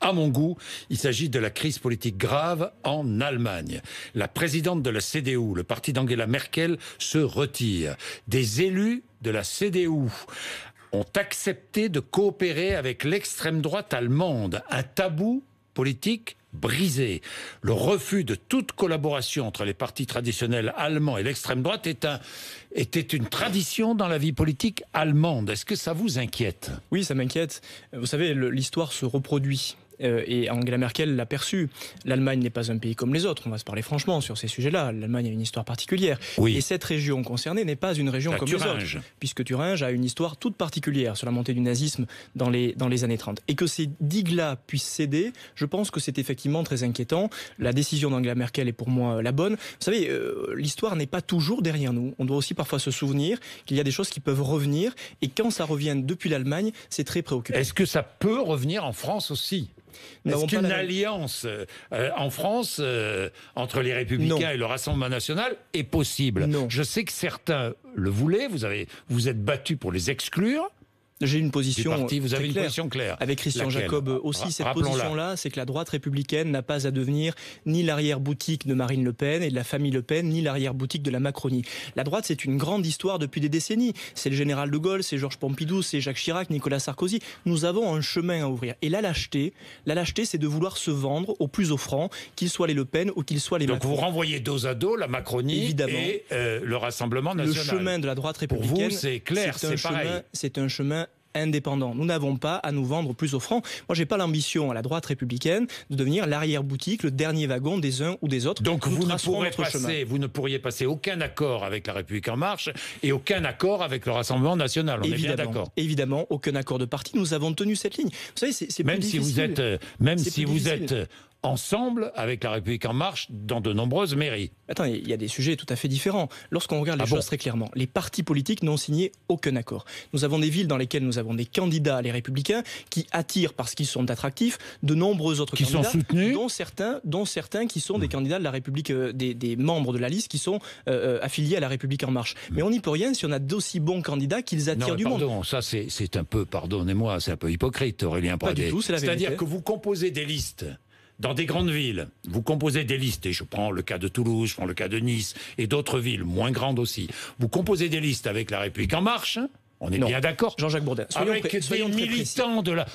À mon goût, il s'agit de la crise politique grave en Allemagne. La présidente de la CDU, le parti d'Angela Merkel, se retire. Des élus de la CDU ont accepté de coopérer avec l'extrême droite allemande. Un tabou politique brisé. Le refus de toute collaboration entre les partis traditionnels allemands et l'extrême droite était une tradition dans la vie politique allemande. Est-ce que ça vous inquiète ? Oui, ça m'inquiète. Vous savez, l'histoire se reproduit. Et Angela Merkel l'a perçu. L'Allemagne n'est pas un pays comme les autres, on va se parler franchement sur ces sujets-là. L'Allemagne a une histoire particulière. Oui. Et cette région concernée n'est pas une région comme les autres, puisque Thuringe a une histoire toute particulière sur la montée du nazisme dans les années 30. Et que ces digues-là puissent céder, je pense que c'est effectivement très inquiétant. La décision d'Angela Merkel est pour moi la bonne. Vous savez, l'histoire n'est pas toujours derrière nous. On doit aussi parfois se souvenir qu'il y a des choses qui peuvent revenir. Et quand ça revient depuis l'Allemagne, c'est très préoccupant. Est-ce que ça peut revenir en France aussi ? Est-ce qu'une alliance en France entre les Républicains et le Rassemblement National est possible ? Non. Je sais que certains le voulaient, vous êtes battus pour les exclure. J'ai une position vous avez une claire. Position claire. Avec Christian Jacob aussi, cette position-là, c'est que la droite républicaine n'a pas à devenir ni l'arrière-boutique de Marine Le Pen et de la famille Le Pen, ni l'arrière-boutique de la Macronie. La droite, c'est une grande histoire depuis des décennies. C'est le général de Gaulle, c'est Georges Pompidou, c'est Jacques Chirac, Nicolas Sarkozy. Nous avons un chemin à ouvrir. Et la lâcheté, c'est de vouloir se vendre au plus offrant, qu'ils soient les Le Pen ou qu'ils soient les Macron. Donc vous renvoyez dos à dos la Macronie évidemment, et le Rassemblement National. Le chemin de la droite républicaine, pour vous, c'est clair, c'est pareil. C'est un chemin indépendant. Nous n'avons pas à nous vendre plus offrant. Moi, j'ai pas l'ambition à la droite républicaine de devenir l'arrière-boutique, le dernier wagon des uns ou des autres. Donc vous ne pourriez passer aucun accord avec la République en marche et aucun accord avec le Rassemblement National. On est bien d'accord. Évidemment, aucun accord de parti. Nous avons tenu cette ligne. Vous savez, c'est même si vous êtes ensemble avec la République en marche dans de nombreuses mairies. Attends, il y a des sujets tout à fait différents. Lorsqu'on regarde les choses très clairement, les partis politiques n'ont signé aucun accord. Nous avons des villes dans lesquelles nous avons des candidats, les Républicains, qui attirent parce qu'ils sont attractifs de nombreux autres candidats, sont soutenus, dont certains qui sont des candidats de la République, des membres de la liste qui sont affiliés à la République en marche. Mais on n'y peut rien si on a d'aussi bons candidats qu'ils attirent du monde. Pardon, ça c'est un peu, pardonnez-moi, c'est un peu hypocrite, Aurélien Pradé. Pas du tout, c'est la vérité. C'est-à-dire que vous composez des listes. Dans des grandes villes, vous composez des listes, et je prends le cas de Toulouse, je prends le cas de Nice, et d'autres villes, moins grandes aussi. Vous composez des listes avec la République en marche, on est bien d'accord. Jean-Jacques Bourdin, avec des militants de la...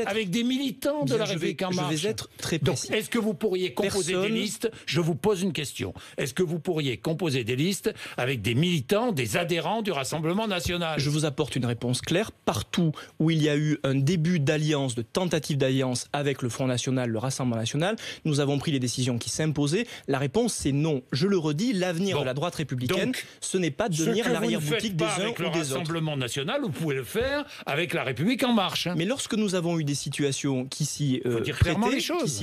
avec des militants de la République en marche. Je vais être très précis. Donc, est-ce que vous pourriez composer des listes ? Je vous pose une question. Est-ce que vous pourriez composer des listes avec des militants, des adhérents du Rassemblement National ? Je vous apporte une réponse claire. Partout où il y a eu un début d'alliance, de tentative d'alliance avec le Front National, le Rassemblement National, nous avons pris les décisions qui s'imposaient. La réponse, c'est non. Je le redis, l'avenir de la droite républicaine, ce n'est pas de devenir l'arrière-boutique des uns ou des autres. Avec le Rassemblement National, vous pouvez le faire avec la République en marche. Mais lorsque nous avons eu des situations qui s'y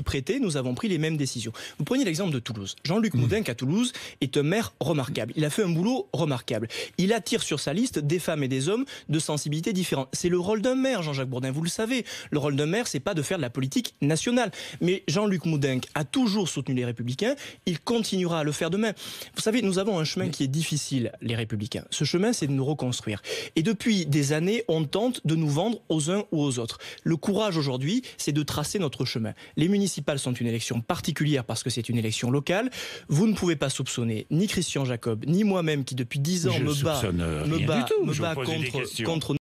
prêtaient, nous avons pris les mêmes décisions. Vous prenez l'exemple de Toulouse. Jean-Luc Moudenc à Toulouse est un maire remarquable. Il a fait un boulot remarquable. Il attire sur sa liste des femmes et des hommes de sensibilités différentes. C'est le rôle d'un maire, Jean-Jacques Bourdin, vous le savez. Le rôle d'un maire, c'est pas de faire de la politique nationale. Mais Jean-Luc Moudenc a toujours soutenu les Républicains. Il continuera à le faire demain. Vous savez, nous avons un chemin qui est difficile, les Républicains. Ce chemin, c'est de nous reconstruire. Et depuis des années, on tente de nous vendre aux uns ou aux autres. Le courage aujourd'hui, c'est de tracer notre chemin. Les municipales sont une élection particulière parce que c'est une élection locale. Vous ne pouvez pas soupçonner ni Christian Jacob, ni moi-même qui depuis 10 ans me bat contre